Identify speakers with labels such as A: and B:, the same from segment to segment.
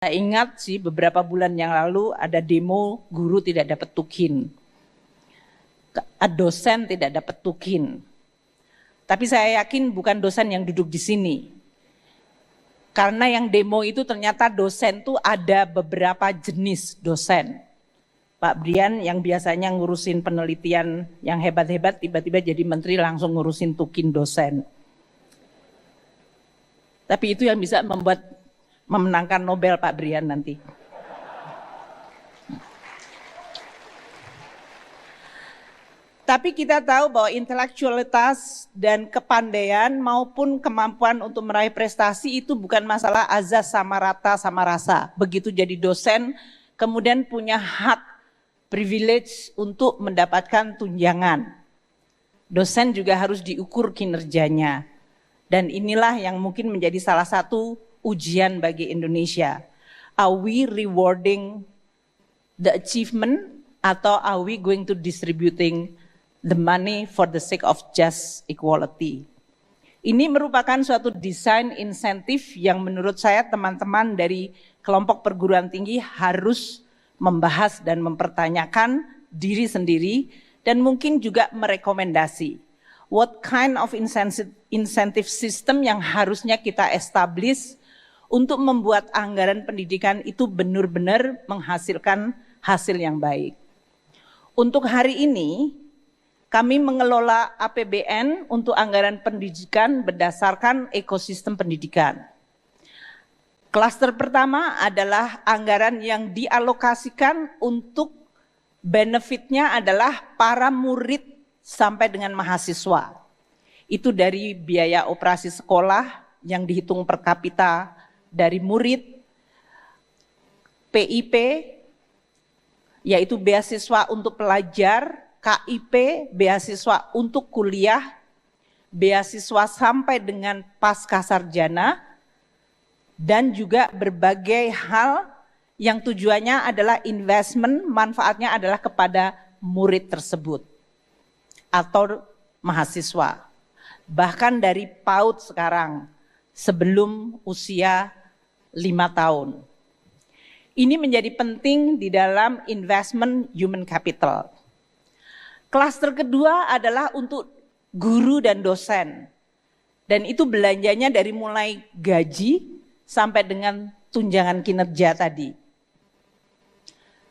A: Saya ingat sih beberapa bulan yang lalu ada demo guru tidak dapat tukin, dosen tidak dapat tukin. Tapi saya yakin bukan dosen yang duduk di sini. Karena yang demo itu ternyata dosen tuh ada beberapa jenis dosen. Pak Brian yang biasanya ngurusin penelitian yang hebat-hebat tiba-tiba jadi menteri langsung ngurusin tukin dosen. Tapi itu yang bisa memenangkan Nobel Pak Brian nanti. Tapi kita tahu bahwa intelektualitas dan kepandaian maupun kemampuan untuk meraih prestasi itu bukan masalah azas sama rata sama rasa. Begitu jadi dosen, kemudian punya hak privilege untuk mendapatkan tunjangan. Dosen juga harus diukur kinerjanya. Dan inilah yang mungkin menjadi salah satu ujian bagi Indonesia. Are we rewarding the achievement atau are we going to distributing the money for the sake of just equality? Ini merupakan suatu desain insentif yang menurut saya teman-teman dari kelompok perguruan tinggi harus membahas dan mempertanyakan diri sendiri dan mungkin juga merekomendasi. What kind of incentive system yang harusnya kita establish untuk membuat anggaran pendidikan itu benar-benar menghasilkan hasil yang baik. Untuk hari ini, kami mengelola APBN untuk anggaran pendidikan berdasarkan ekosistem pendidikan. Klaster pertama adalah anggaran yang dialokasikan untuk benefitnya adalah para murid sampai dengan mahasiswa. Itu dari biaya operasi sekolah yang dihitung per kapita dari murid, PIP, yaitu beasiswa untuk pelajar, KIP, beasiswa untuk kuliah, beasiswa sampai dengan pascasarjana, dan juga berbagai hal yang tujuannya adalah investment, manfaatnya adalah kepada murid tersebut atau mahasiswa. Bahkan dari PAUD sekarang, sebelum usia 5 tahun. Ini menjadi penting di dalam investment human capital. Klaster kedua adalah untuk guru dan dosen. Dan itu belanjanya dari mulai gaji sampai dengan tunjangan kinerja tadi.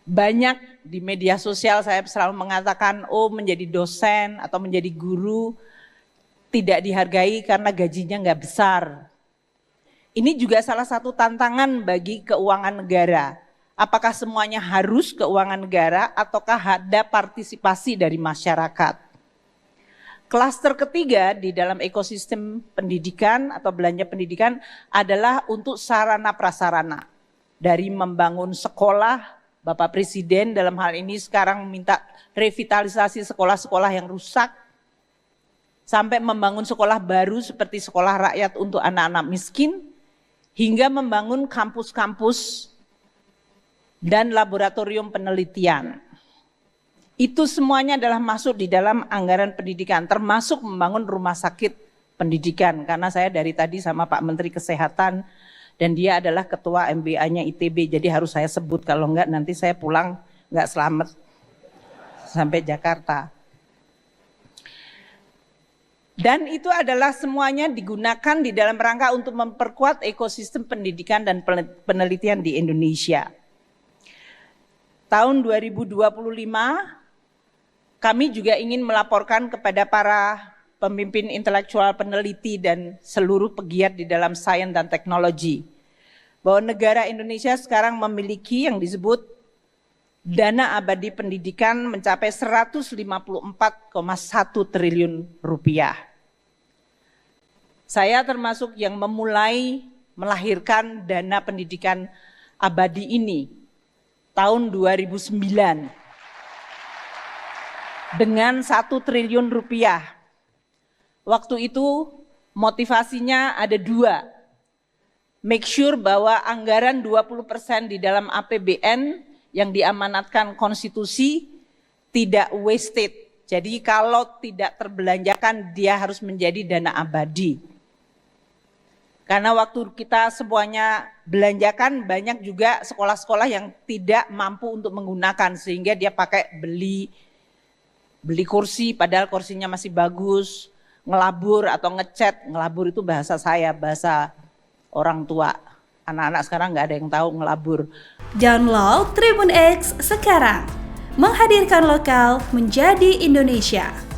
A: Banyak di media sosial saya selalu mengatakan, oh menjadi dosen atau menjadi guru tidak dihargai karena gajinya nggak besar. Ini juga salah satu tantangan bagi keuangan negara. Apakah semuanya harus keuangan negara ataukah ada partisipasi dari masyarakat? Klaster ketiga di dalam ekosistem pendidikan atau belanja pendidikan adalah untuk sarana prasarana. Dari membangun sekolah, Bapak Presiden dalam hal ini sekarang meminta revitalisasi sekolah-sekolah yang rusak, sampai membangun sekolah baru seperti sekolah rakyat untuk anak-anak miskin, hingga membangun kampus-kampus dan laboratorium penelitian. Itu semuanya adalah masuk di dalam anggaran pendidikan, termasuk membangun rumah sakit pendidikan. Karena saya dari tadi sama Pak Menteri Kesehatan, dan dia adalah ketua MBA-nya ITB, jadi harus saya sebut, kalau enggak nanti saya pulang enggak selamat sampai Jakarta. Dan itu adalah semuanya digunakan di dalam rangka untuk memperkuat ekosistem pendidikan dan penelitian di Indonesia. Tahun 2025, kami juga ingin melaporkan kepada para pemimpin intelektual peneliti dan seluruh pegiat di dalam sains dan teknologi, bahwa negara Indonesia sekarang memiliki yang disebut dana abadi pendidikan mencapai 154,1 triliun rupiah. Saya termasuk yang memulai melahirkan dana pendidikan abadi ini tahun 2009 dengan 1 triliun rupiah. Waktu itu motivasinya ada 2. Make sure bahwa anggaran 20% di dalam APBN yang diamanatkan konstitusi tidak wasted. Jadi kalau tidak terbelanjakan dia harus menjadi dana abadi. Karena waktu kita semuanya belanjakan, banyak juga sekolah-sekolah yang tidak mampu untuk menggunakan, sehingga dia pakai beli kursi padahal kursinya masih bagus, ngelabur atau ngecat. Ngelabur itu bahasa saya, bahasa orang tua. Anak-anak sekarang nggak ada yang tahu ngelabur.
B: Download Tribun X sekarang, menghadirkan lokal menjadi Indonesia.